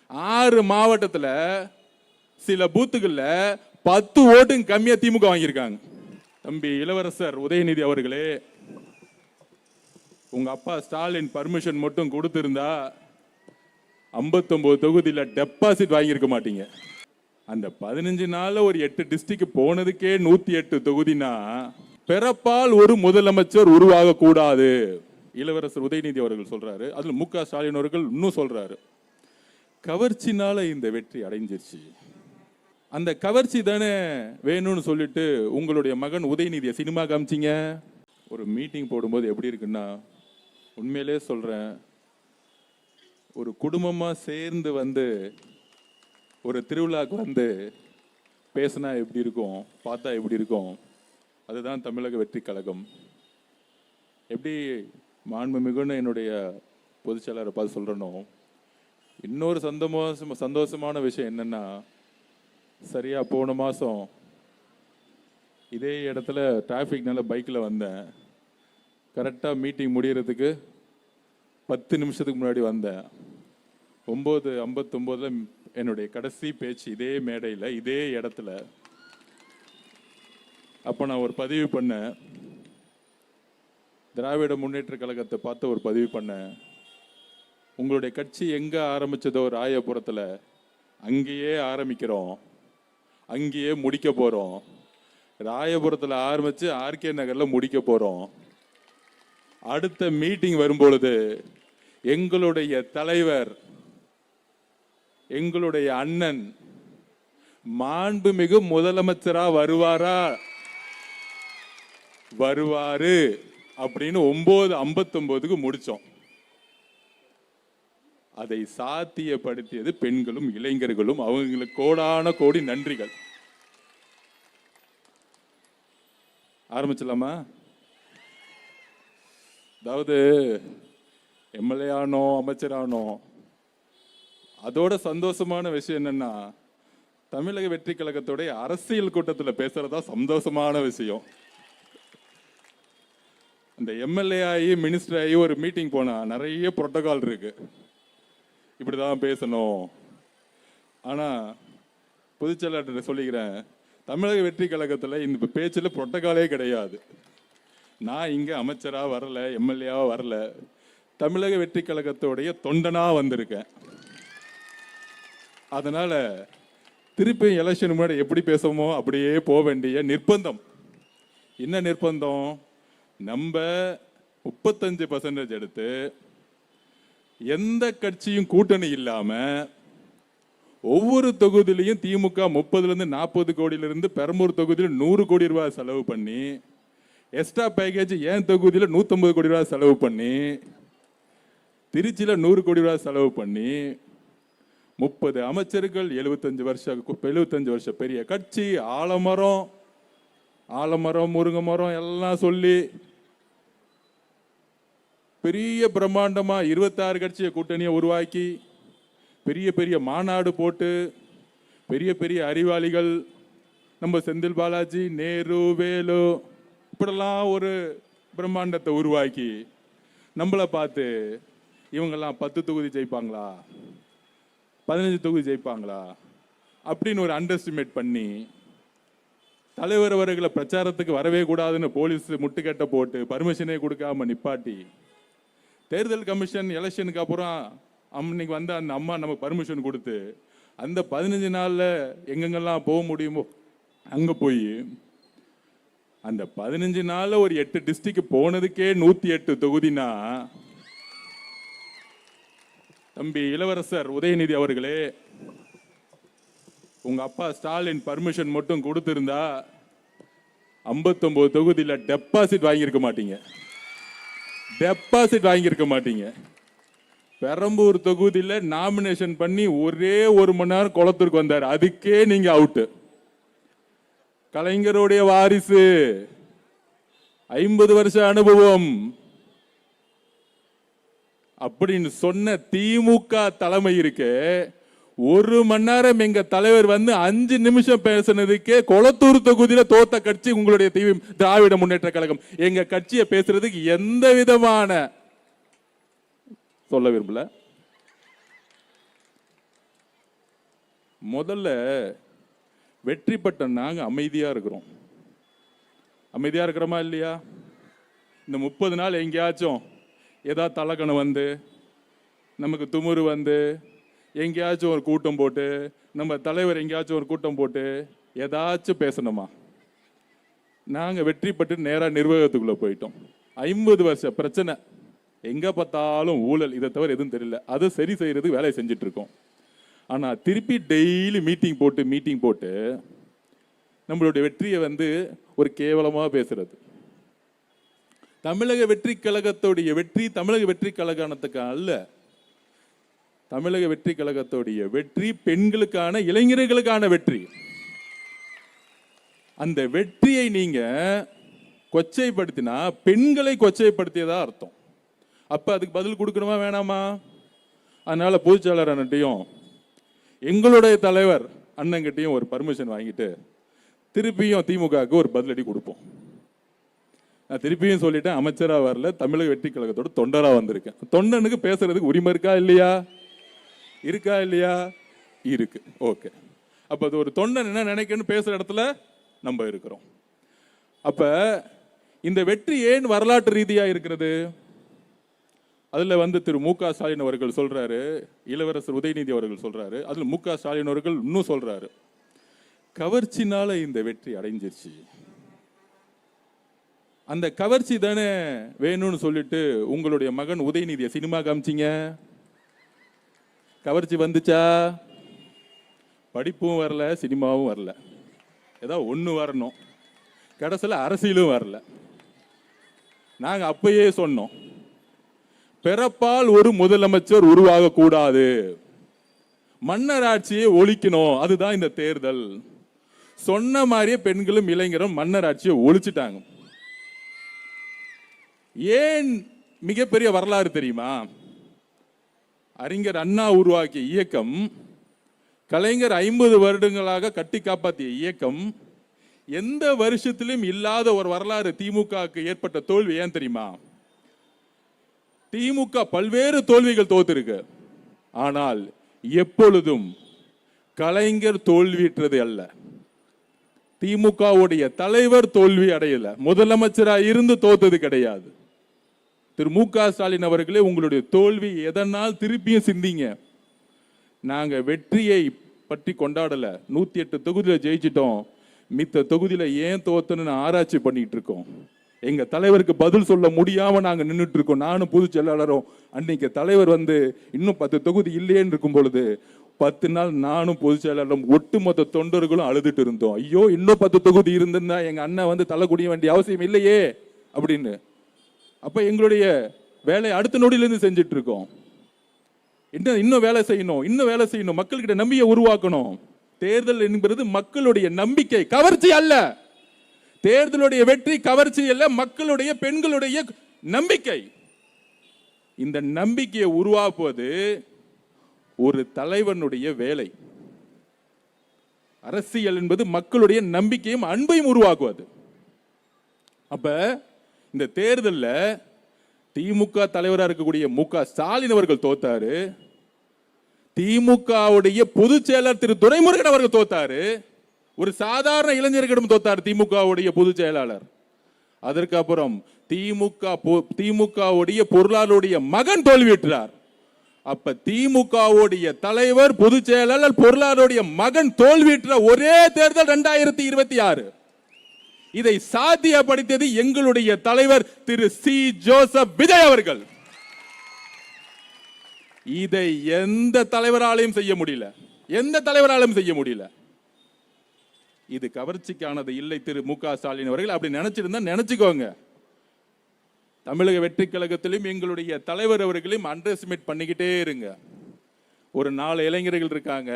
6 மாவட்டத்துல சில பூத்துகள்ல 10 ஓட்டு கம்மியா திமுக வாங்கியிருக்காங்க. தம்பி இளவரசர் உதயநிதி அவர்களே, உங்க அப்பா ஸ்டாலின் பர்மிஷன் மட்டும் கொடுத்திருந்தா 59 தொகுதியில டெபாசிட் வாங்கியிருக்க மாட்டீங்க. அந்த 15 நாள்ல ஒரு 8 டிஸ்ட்ரிக்ட் போனதுக்கே 108 தொகுதினா பிறப்பால் ஒரு முதலமைச்சர் உருவாக கூடாது. இளவரசர் உதயநிதி அவர்கள் சொல்றாரு. அதுல மு.க. ஸ்டாலின் அவர்கள் இன்னும் சொல்றாரு, கவர்ச்சினால இந்த வெற்றி அடைஞ்சிருச்சு. அந்த கவர்ச்சி தானே வேணும்னு சொல்லிட்டு உங்களுடைய மகன் உதயநிதியை சினிமா காமிச்சிங்க. ஒரு மீட்டிங் போடும்போது எப்படி இருக்குன்னா, உண்மையிலே சொல்றேன், ஒரு குடும்பமா சேர்ந்து வந்து ஒரு திருவிழாக்கு வந்து பேசினா எப்படி இருக்கும், பார்த்தா எப்படி இருக்கும், அதுதான் தமிழக வெற்றி கழகம். எப்படி மாண்புமிகுன்னு என்னுடைய பொதுச் செயலாளரை பார்த்து சொல்றனோ, இன்னொரு சந்தோஷமான விஷயம் என்னன்னா, சரியா போன மாசம் இதே இடத்துல டிராஃபிக்னால பைக்கில் வந்தேன். கரெக்டாக மீட்டிங் முடிகிறதுக்கு 10 நிமிஷத்துக்கு முன்னாடி வந்தேன். 9:59 என்னுடைய கடைசி பேச்சு இதே மேடையில் இதே இடத்துல. அப்போ நான் ஒரு பதிவு பண்ணேன், திராவிட முன்னேற்ற கழகத்தை பார்த்து ஒரு பதிவு பண்ணேன். உங்களுடைய கட்சி எங்கே ஆரம்பிச்சதோ ராயபுரத்தில், அங்கேயே ஆரம்பிக்கிறோம், அங்கேயே முடிக்க போகிறோம். ராயபுரத்தில் ஆரம்பித்து ஆர்கே நகரில் முடிக்க போகிறோம். அடுத்த மீட்டிங் வரும்பொழுது எங்களுடைய தலைவர், எங்களுடைய அண்ணன் மாண்புமிகு முதலமைச்சரா வருவாரு அப்படின்னு 9:59 முடிச்சோம். அதை சாத்தியப்படுத்தியது பெண்களும் இளைஞர்களும். அவங்களுக்கு கோடான கோடி நன்றிகள். ஆரம்பிச்சலாமா? அதாவது எம்எல்ஏ ஆனோ அமைச்சரானோ, அதோட சந்தோஷமான விஷயம் என்னன்னா, தமிழக வெற்றி கழகத்தோடைய அரசியல் கூட்டத்தில் பேசுறதா சந்தோஷமான விஷயம். இந்த எம்எல்ஏ ஆகி மினிஸ்டர் ஆகி ஒரு மீட்டிங் போனா நிறைய புரோட்டோகால் இருக்கு, இப்படிதான் பேசணும். ஆனா பொதுச்செயலாளர் சொல்லிக்கிறேன், தமிழக வெற்றி கழகத்தில் இந்த பேச்சில் புரோட்டோகாலே கிடையாது. நான் இங்கே அமைச்சரா வரல, எம்எல்ஏவா வரல, தமிழக வெற்றி கழகத்தோடைய தொண்டனா வந்திருக்கேன். அதனால திருப்பி எலெக்ஷன் முன்னாடி எப்படி பேசுவோமோ அப்படியே போக வேண்டிய நிர்பந்தம். என்ன நிர்பந்தம்? நம்ம 35% எடுத்து எந்த கட்சியும் கூட்டணி இல்லாம ஒவ்வொரு தொகுதியிலையும் திமுக 30-40 கோடியிலிருந்து பெரம்பூர் தொகுதியில் 100 கோடி ரூபாய் செலவு பண்ணி, எக்ஸ்ட்ரா பேக்கேஜ் என் தொகுதியில் 150 கோடி ரூபாய் செலவு பண்ணி, திருச்சியில் 100 கோடி ரூபாய் செலவு பண்ணி, 30 அமைச்சர்கள், 75 வருஷம் பெரிய கட்சி, ஆலமரம் முருங்கை மரம் எல்லாம் சொல்லி பெரிய பிரம்மாண்டமா 26 கட்சியை கூட்டணியை உருவாக்கி பெரிய பெரிய மாநாடு போட்டு பெரிய பெரிய அறிவாளிகள் நம்ம செந்தில் பாலாஜி, நேரு, வேலு இப்படிலாம் ஒரு பிரம்மாண்டத்தை உருவாக்கி நம்மளை பார்த்து இவங்கெல்லாம் 10 தொகுதி ஜெயிப்பாங்களா, 15 தொகுதி ஜெயிப்பாங்களா அப்படின்னு ஒரு அண்டர்ஸ்டிமேட் பண்ணி தலைவர் அவர்களை பிரச்சாரத்துக்கு வரவே கூடாதுன்னு போலீஸ் முட்டுக்கட்டை போட்டு பர்மிஷனே கொடுக்காம நிப்பாட்டி, தேர்தல் கமிஷன் எலெக்ஷனுக்கு அப்புறம் அன்னைக்கு வந்த அந்த அம்மா நமக்கு பர்மிஷன் கொடுத்து அந்த 15 நாள்ல எங்கெங்கெல்லாம் போக முடியுமோ அங்க போய் அந்த 15 நாள்ல ஒரு 8 டிஸ்ட்ரிக்ட் போனதுக்கே 108 தொகுதினா, தம்பி இளவரசர் உதயநிதி அவர்களே, உங்க அப்பா ஸ்டாலின் பர்மிஷன் மட்டும் கொடுத்திருந்தா 59 தொகுதியில டெபாசிட் வாங்கியிருக்க மாட்டீங்க. பெரம்பூர் தொகுதியில நாமினேஷன் பண்ணி ஒரே 1 மணி நேரம் குளத்திற்கு வந்தார், அதுக்கே நீங்க அவுட். கலைஞருடைய வாரிசு, 50 வருஷ அனுபவம் அப்படின்னு சொன்ன திமுக தலைமை இருக்கு. 1 மணி நேரம் எங்க தலைவர் வந்து 5 நிமிஷம் பேசினதுக்கே கொளத்தூர் தொகுதியில தோத்த கட்சி உங்களுடைய திராவிட முன்னேற்ற கழகம். எங்க கட்சியை பேசுறதுக்கு எந்த விதமான சொல்ல விரும்பல. முதல்ல வெற்றி பெற்ற நாங்க அமைதியா இருக்கிறோம். அமைதியா இருக்கிறோமா இல்லையா? இந்த 30 நாள் எங்கேயாச்சும் ஏதாவது தலக்கணம் வந்து நமக்கு துமுறு வந்து எங்கேயாச்சும் ஒரு கூட்டம் போட்டு நம்ம தலைவர் எங்கேயாச்சும் ஒரு கூட்டம் போட்டு ஏதாச்சும் பேசணுமா? நாங்கள் வெற்றி பெற்று நேராக நிர்வாகத்துக்குள்ளே போயிட்டோம். 50 வருஷ பிரச்சனை, எங்கே பார்த்தாலும் ஊழல், இதை தவிர எதுவும் தெரியல. அதை சரி செய்யறதுக்கு வேலையை செஞ்சுட்டு இருக்கோம். ஆனால் திருப்பி டெய்லி மீட்டிங் போட்டு நம்மளுடைய வெற்றியை வந்து ஒரு கேவலமாக பேசுறது. தமிழக வெற்றி கழகத்தோடைய வெற்றி தமிழக வெற்றி கழகத்துக்கு அல்ல. தமிழக வெற்றி கழகத்தோடைய வெற்றி பெண்களுக்கான, இளைஞர்களுக்கான வெற்றி. அந்த வெற்றியை நீங்க கொச்சைப்படுத்தினா பெண்களை கொச்சைப்படுத்தியதா அர்த்தம். அப்ப அதுக்கு பதில் கொடுக்கணுமா வேணாமா? அதனால பொதுச்செயலாளர் அண்ணன்ட்டையும் எங்களுடைய தலைவர் அண்ணங்கிட்டையும் ஒரு பர்மிஷன் வாங்கிட்டு திருப்பியும் திமுகவுக்கு ஒரு பதிலடி கொடுப்போம். நான் திருப்பியும் சொல்லிட்டேன், அமைச்சராக வரல, தமிழக வெற்றி கழகத்தோட தொண்டராக வந்திருக்கேன். தொண்டனுக்கு பேசுறதுக்கு உரிமை இருக்கா இல்லையா? இருக்கா இல்லையா? இருக்கு. ஓகே. அப்ப அது ஒரு தொண்டன் என்ன நினைக்கன்னு பேசுற இடத்துல நம்ம இருக்கிறோம். அப்ப இந்த வெற்றி ஏன் வரலாற்று ரீதியா இருக்கிறது? அதுல வந்து திரு மு க ஸ்டாலின் அவர்கள் சொல்றாரு, இளவரசர் உதயநிதி அவர்கள் சொல்றாரு, அதுல மு க ஸ்டாலின் அவர்கள் இன்னும் சொல்றாரு, கவர்ச்சினால இந்த வெற்றி அடைஞ்சிருச்சு. அந்த கவர்ச்சி தானே வேணும்னு சொல்லிட்டு உங்களுடைய மகன் உதயநிதியை சினிமா காமிச்சிங்க. கவர்ச்சி வந்துச்சா? படிப்பும் வரல, சினிமாவும் வரல, ஏதாவது ஒன்று வரணும். கடைசியில் அரசியலும் வரல. நாங்கள் அப்பயே சொன்னோம், பிறப்பால் ஒரு முதலமைச்சர் உருவாக கூடாது, மன்னர் ஆட்சியை ஒழிக்கணும், அதுதான் இந்த தேர்தல். சொன்ன மாதிரியே பெண்களும் இளைஞரும் மன்னர் ஆட்சியை ஒழிச்சிட்டாங்க. ஏன் மிகப்பெரிய வரலாறு தெரியுமா? அறிஞர் அண்ணா உருவாக்கிய இயக்கம், கலைஞர் 50 வருடங்களாக கட்டி காப்பாற்றிய இயக்கம், எந்த வருஷத்திலும் இல்லாத ஒரு வரலாறு திமுகவுக்கு ஏற்பட்ட தோல்வி ஏன் தெரியுமா? திமுக பல்வேறு தோல்விகள் தோத்திருக்கு, ஆனால் எப்பொழுதும் கலைஞர் தோல்வியற்றது அல்ல. திமுகவுடைய தலைவர் தோல்வி அடையல, முதலமைச்சராக இருந்து தோத்தது கிடையாது. திரு மு க ஸ்டாலின் அவர்களே, உங்களுடைய தோல்வி எதனால் திருப்பியும் சிந்திங்க. நாங்க வெற்றியை பற்றி கொண்டாடல, 108 தொகுதியில ஜெயிச்சிட்டோம், மித்த தொகுதியில ஏன் தோத்தன்னு ஆராய்ச்சி பண்ணிட்டு இருக்கோம். எங்க தலைவருக்கு பதில் சொல்ல முடியாம நாங்க நின்றுட்டு இருக்கோம். நானும் பொதுச் செயலாளரும் அன்னைக்கு தலைவர் வந்து இன்னும் 10 தொகுதி இல்லையேன்னு இருக்கும் பொழுது 10 நாள் நானும் பொதுச் செயலாளரும் ஒட்டுமொத்த தொண்டர்களும் அழுதுட்டு இருந்தோம். ஐயோ, இன்னும் 10 தொகுதி இருந்திருந்தா எங்க அண்ணன் வந்து தலை குடிய வேண்டிய அவசியம் இல்லையே அப்படின்னு. அப்ப எங்களுடைய வேலையை அடுத்த நொடியிலிருந்து செஞ்சுட்டு இருக்கோம். இன்னும் வேலை செய்யணும், இன்னும் வேலை செய்யணும், மக்கள்கிட்ட நம்பிக்கை உருவாக்கணும். தேர்தல் என்பது மக்களுடைய நம்பிக்கை, கவர்ச்சி அல்ல. தேர்தலுடைய வெற்றி கவர்ச்சி அல்ல, மக்களுடைய பெண்களுடைய நம்பிக்கை. இந்த நம்பிக்கையை உருவாக்குவது ஒரு தலைவனுடைய வேலை. அரசியல் என்பது மக்களுடைய நம்பிக்கையும் அன்பையும் உருவாக்குவது. அப்ப இந்த தேர்தலில் திமுக தலைவராக இருக்கக்கூடிய மு க ஸ்டாலின் அவர்கள் தோத்தாரு, திமுகவுடைய பொதுச் செயலாளர் திரு துரைமுருகன் அவர்கள் தோத்தாரு, ஒரு சாதாரண இளைஞர்களிடம் தோத்தார் திமுகவுடைய பொதுச் செயலாளர். அதற்கு அப்புறம் திமுகவுடைய பொருளாளருடைய மகன் தோல்வியுற்றார். அப்ப திமுகவுடைய தலைவர், பொதுச் செயலாளர், பொருளாளருடைய மகன் தோல்வியுற்ற ஒரே தேர்தல் 2026. இதை சாத்தியப்படுத்தியது எங்களுடைய தலைவர் திரு சி ஜோசப் விஜய் அவர்கள். இதை எந்த தலைவராலையும் செய்ய முடியல, எந்த தலைவராலும் செய்ய முடியல. இது கவர்ச்சிக்கானது இல்லை திரு மு க ஸ்டாலின் அவர்கள். அப்படி நினைச்சிருந்தா நினைச்சுக்கோங்க. தமிழக வெற்றி கழகத்திலும் எங்களுடைய தலைவர் அவர்களையும் அண்டர் எஸ்டிமேட் பண்ணிக்கிட்டே இருங்க. ஒரு 4 இளைஞர்கள் இருக்காங்க,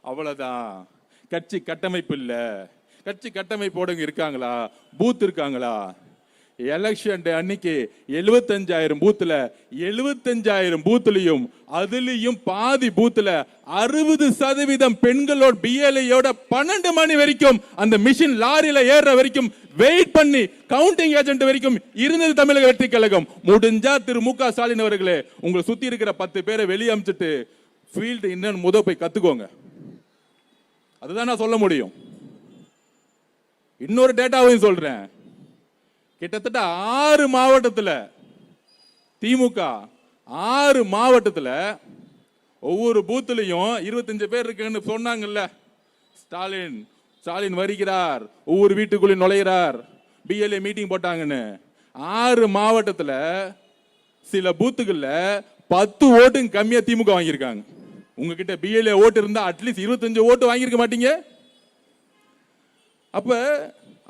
அவ்வளவுதான். கட்சி கட்டமைப்பு இல்ல, கட்சி கட்டமைப்போட இருக்காங்களா, பூத் இருக்காங்களா? எலெக்ஷன் டே அன்னைக்கு 75,000 பூத்துல 75,000 பூத்துலயும் அதுலயும் பாதி பூத்துல 60% பெண்களோட பிஎல்ஐயோட 12 மணி வரைக்கும் அந்த மிஷின் லாரியில ஏற வரைக்கும் வெயிட் பண்ணி கவுண்டிங் ஏஜென்ட் வரைக்கும் இருந்தது தமிழக வெற்றி கழகம். முடிஞ்சா திரு மு க ஸ்டாலின் அவர்களே, உங்களை சுத்தி இருக்கிற 10 பேரை வெளியே அமிச்சிட்டு ஃபீல்டு என்னன்னு போய் கத்துக்கோங்க. அதுதான் நான் சொல்ல முடியும். இன்னொரு டேட்டாவையும் சொல்றேன். கிட்டத்தட்ட 6 மாவட்டத்தில் திமுக 6 மாவட்டத்தில் ஒவ்வொரு பூத்துலையும் 25 பேர் இருக்குன்னு சொன்னாங்கல்ல. ஸ்டாலின் வருகிறார், ஒவ்வொரு வீட்டுக்குள்ளே நுழைகிறார், பிஎல்ஏ மீட்டிங் போட்டாங்கன்னு. 6 மாவட்டத்தில் சில பூத்துக்கள்ல 10 ஓட்டு கம்மியா திமுக வாங்கியிருக்காங்க. உங்ககிட்ட பிஎல்ஏ ஓட்டு இருந்தா அட்லீஸ்ட் 25 ஓட்டு வாங்கியிருக்க மாட்டீங்க. அப்ப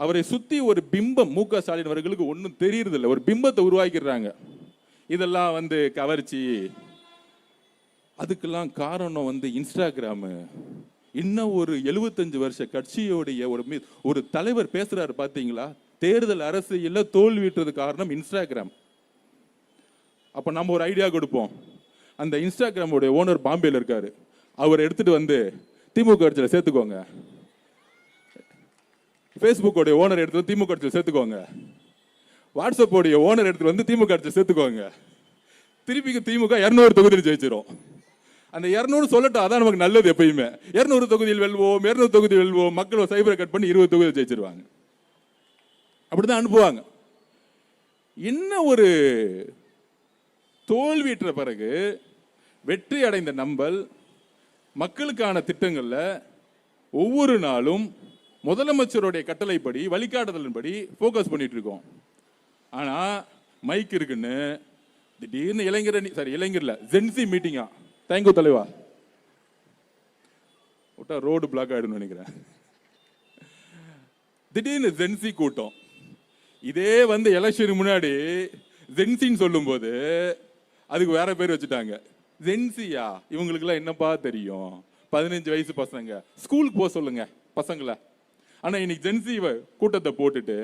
அவரை சுத்தி ஒரு பிம்பம், மு க ஸ்டாலின் அவர்களுக்கு ஒன்றும் தெரியறது இல்லை, ஒரு பிம்பத்தை உருவாக்கிடுறாங்க. இதெல்லாம் வந்து கவர்ச்சி. அதுக்கெல்லாம் காரணம் வந்து இன்ஸ்டாகிராம். இன்னும் ஒரு 75 வருஷ கட்சியோடைய ஒரு தலைவர் பேசுறாரு பாத்தீங்களா, தேர்தல் அரசியல்ல தோல்விட்டது காரணம் இன்ஸ்டாகிராம். அப்ப நம்ம ஒரு ஐடியா கொடுப்போம். அந்த இன்ஸ்டாகிராமோட ஓனர் பாம்பேல இருக்காரு, அவர் எடுத்துட்டு வந்து திமுக கட்சியில் சேர்த்துக்கோங்க. ஃபேஸ்புக்கோடைய ஓனர் எடுத்து திமுக கட்சியில் சேர்த்துக்கோங்க. வாட்ஸ்அப்போடைய ஓனர் எடுத்து வந்து திமுக கட்சியில் சேர்த்துக்கோங்க. திருப்பி திமுக 200 தொகுதியில் ஜெயிச்சிரும். அந்த 200 சொல்லட்டும், அதான் நமக்கு நல்லது. எப்பயுமே 200 தொகுதியில் வெல்வோம், 200 தொகுதியில் வெல்வோம், மக்கள் சைபரை கட் பண்ணி 20 தொகுதியில் ஜெயிச்சிருவாங்க. அப்படிதான் அனுப்புவாங்க. இன்னும் ஒரு தோல்வியற்ற பிறகு வெற்றி அடைந்த நம்பல் மக்களுக்கான திட்டங்கள்ல ஒவ்வொரு நாளும் முதலமைச்சருடைய கட்டளைப்படி, வழிகாட்டுதலின்படி போக்கஸ் பண்ணிட்டு இருக்கோம். ஆனா மைக் இருக்குன்னு திடீர்னு இளைஞர்ல ஜென்சி மீட்டிங்கா, தேங்க்யூ தலைவா, விட்டா ரோடு பிளாக் ஆயிடும் நினைக்கிறேன். திடீர்னு ஜென்சி கூட்டம். இதே வந்து எலெக்ஷனுக்கு முன்னாடி ஜென்சின்னு சொல்லும் போது அதுக்கு வேற பேர் வச்சுட்டாங்க. ஜென்சியா, இவங்களுக்குலாம் என்னப்பா தெரியும், 15 வயசு பசங்க, ஸ்கூலுக்கு போக சொல்லுங்க பசங்களை. ஆனா இன்னைக்கு ஜென்சி கூட்டத்தை போட்டுட்டு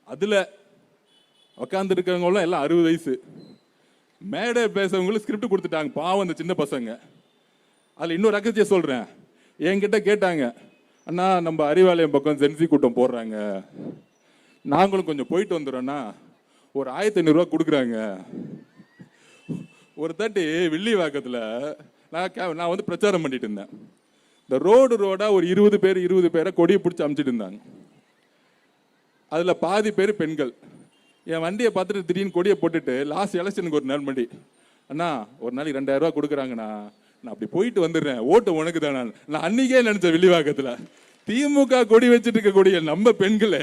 அதுல உட்கார்ந்து இருக்கிறவங்க எல்லாம் 60 வயசு. மேடை பேசவங்களுக்கு ஸ்கிரிப்ட் கொடுத்துட்டாங்க, பாவம் அந்த சின்ன பசங்க. அதுல இன்னொரு ரகசிய சொல்றேன். என்கிட்ட கேட்டாங்க, அண்ணா நம்ம அறிவாலயம் பக்கம் ஜென்சி கூட்டம் போடுறாங்க, நாங்களும் கொஞ்சம் போயிட்டு வந்துடுறோம்னா ஒரு 1500 ரூபா கொடுக்குறாங்க. ஒரு தாட்டி வில்லிவாக்கத்தில் நான் வந்து பிரச்சாரம் பண்ணிட்டு இருந்தேன். இந்த ரோடா ஒரு 20 பேரை கொடியை பிடிச்சி அமுச்சிட்டு இருந்தாங்க. அதுல பாதி பேர் பெண்கள். என் வண்டியை பார்த்துட்டு திடீர்னு கொடியை போட்டுட்டு லாஸ்ட் எலெக்ஷனுக்கு ஒரு நாள் முன்னாடி, அண்ணா ஒரு நாளைக்கு 2000 ரூபா கொடுக்குறாங்கண்ணா, நான் அப்படி போயிட்டு வந்துடுறேன், ஓட்டு உனக்கு தான். நான் அன்னைக்கே நினைச்சேன், வில்லிவாக்கத்தில் திமுக கொடி வச்சுட்டு இருக்கக்கூடிய நம்ம பெண்களை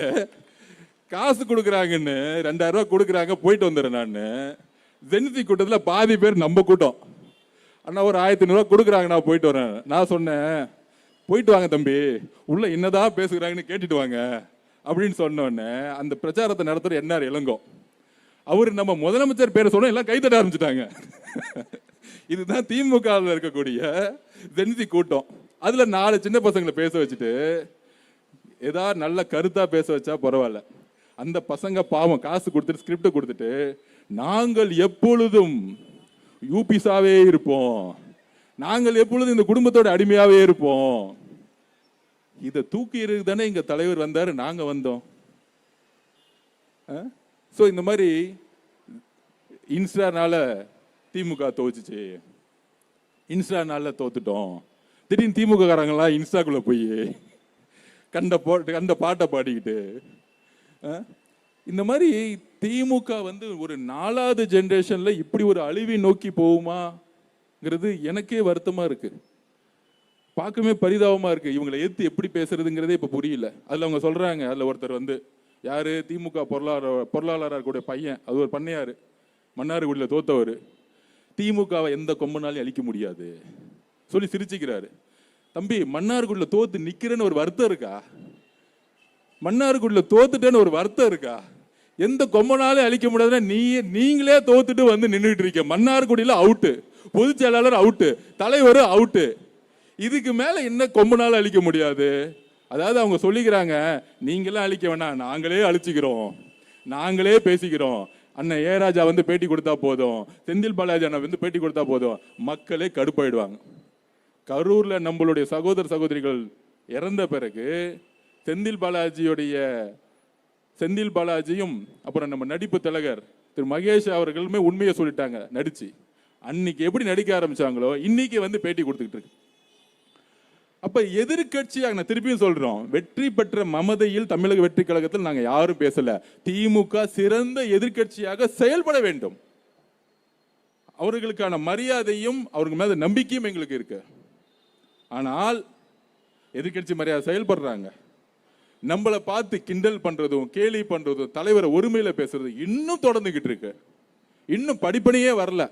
காசு கொடுக்குறாங்கன்னு 2000 ரூபா கொடுக்குறாங்க, போயிட்டு வந்துடுறேன். நான் ஜென்சி கூட்டத்தில் பாதி பேர் நம்ம கூட்டம். அண்ணா ஒரு 1500 ரூபா கொடுக்குறாங்க, நான் போயிட்டு வரேன். நான் சொன்னேன், போயிட்டு வாங்க தம்பி, உள்ள என்னதான் பேசுகிறாங்கன்னு கேட்டுட்டு வாங்க அப்படின்னு சொன்னோடனே அந்த பிரச்சாரத்தை நடத்துகிற என்ஆர் இளங்கோ அவர் நம்ம முதலமைச்சர் பேரை சொன்ன எல்லாம் கைத்தட்ட ஆரம்பிச்சுட்டாங்க. இதுதான் திமுகவில் இருக்கக்கூடிய ஜென்சி கூட்டம். அதுல 4 சின்ன பசங்களை பேச வச்சுட்டு ஏதாவது நல்ல கருத்தா பேச வச்சா பரவாயில்ல. அந்த பசங்க பாவம் காசு கொடுத்துட்டு ஸ்கிரிப்ட் கொடுத்துட்டு, நாங்கள் எப்பொழுதும் யூபிசாவே இருப்போம், நாங்கள் எப்பொழுதும் இந்த குடும்பத்தோட அடிமையாவே இருப்போம். இதை தூக்கி தானே இங்க தலைவர் வந்தாரு, நாங்க வந்தோம். சோ இந்த மாதிரி இன்ஸ்டானால திமுக தோச்சுச்சு, இன்ஸ்டானால தோத்துட்டோம். திடீர்னு திமுக காரங்களாம் இன்ஸ்டாக்குள்ள போய் கண்ட பாட்டை பாடிக்கிட்டு, இந்த மாதிரி திமுக வந்து ஒரு 4வது ஜெனரேஷன்ல இப்படி ஒரு அழிவை நோக்கி போகுமாங்கிறது எனக்கே வருத்தமா இருக்கு, பார்க்கவே பரிதாபமா இருக்கு. இவங்களை எதிர்த்து எப்படி பேசுறதுங்கிறதே இப்ப புரியல. அதுல அவங்க சொல்றாங்க, அதுல ஒருத்தர் வந்து யாரு, திமுக பொருளாளர் கூட பையன், அது ஒரு பண்ணையாரு, மன்னார்குடியில் தோத்தவர், திமுகவை எந்த கொம்பனாலையும் அழிக்க முடியாது சொல்லி சிரிச்சுக்கிறாரு. தம்பி, மன்னார்குடியில் தோத்து நிக்கிறேன்னு ஒரு வருத்தம் இருக்கா? மன்னார்குடியில் தோத்துட்டேன்னு ஒரு வருத்தம் இருக்கா? எந்த கொம்பனாலே அழிக்க முடியாதுன்னா நீங்களே தோத்துட்டு வந்து நின்றுட்டு இருக்க. மன்னார்குடியில் அவுட்டு, பொதுச் செயலாளர் அவுட்டு, தலைவர் அவுட்டு, இதுக்கு மேல என்ன கொம்பனால அழிக்க முடியாது? அதாவது அவங்க சொல்லிக்கிறாங்க, நீங்களாம் அழிக்க வேணாம், நாங்களே அழிச்சுக்கிறோம், நாங்களே பேசிக்கிறோம். அண்ணன் ஏராஜா வந்து பேட்டி கொடுத்தா போதும், செந்தில் பாலாஜி அண்ணன் வந்து பேட்டி கொடுத்தா போதும், மக்களே கடுப்பாயிடுவாங்க. கரூர்ல நம்மளுடைய சகோதர சகோதரிகள் இறந்த பிறகு செந்தில் பாலாஜியும் அப்புறம் நம்ம நடிப்பு திலகர் திரு மகேஷ் அவர்களுமே உண்மையை சொல்லிட்டாங்க நடிச்சு. அன்னைக்கு எப்படி நடிக்க ஆரம்பிச்சாங்களோ இன்னைக்கு வந்து பேட்டி கொடுத்துக்கிட்டு இருக்கு. அப்ப எதிர்கட்சியாக நான் திருப்பியும் சொல்றோம், வெற்றி பெற்ற மமதையில் தமிழக வெற்றி கழகத்தில் நாங்க யாரும் பேசல. திமுக சிறந்த எதிர்கட்சியாக செயல்பட வேண்டும். அவர்களுக்கான மரியாதையும் அவருக்கு மேல நம்பிக்கையும் எங்களுக்கு இருக்கு. ஆனால் எதிர்கட்சி மரியாதை செயல்படுறாங்க, நம்மளை பார்த்து கிண்டல் பண்றதும் கேலி பண்றதும் தலைவரை ஒருமையில பேசுறது இன்னும் தொடர்ந்துகிட்டு இருக்கு. இன்னும் படிப்பனையே வரல.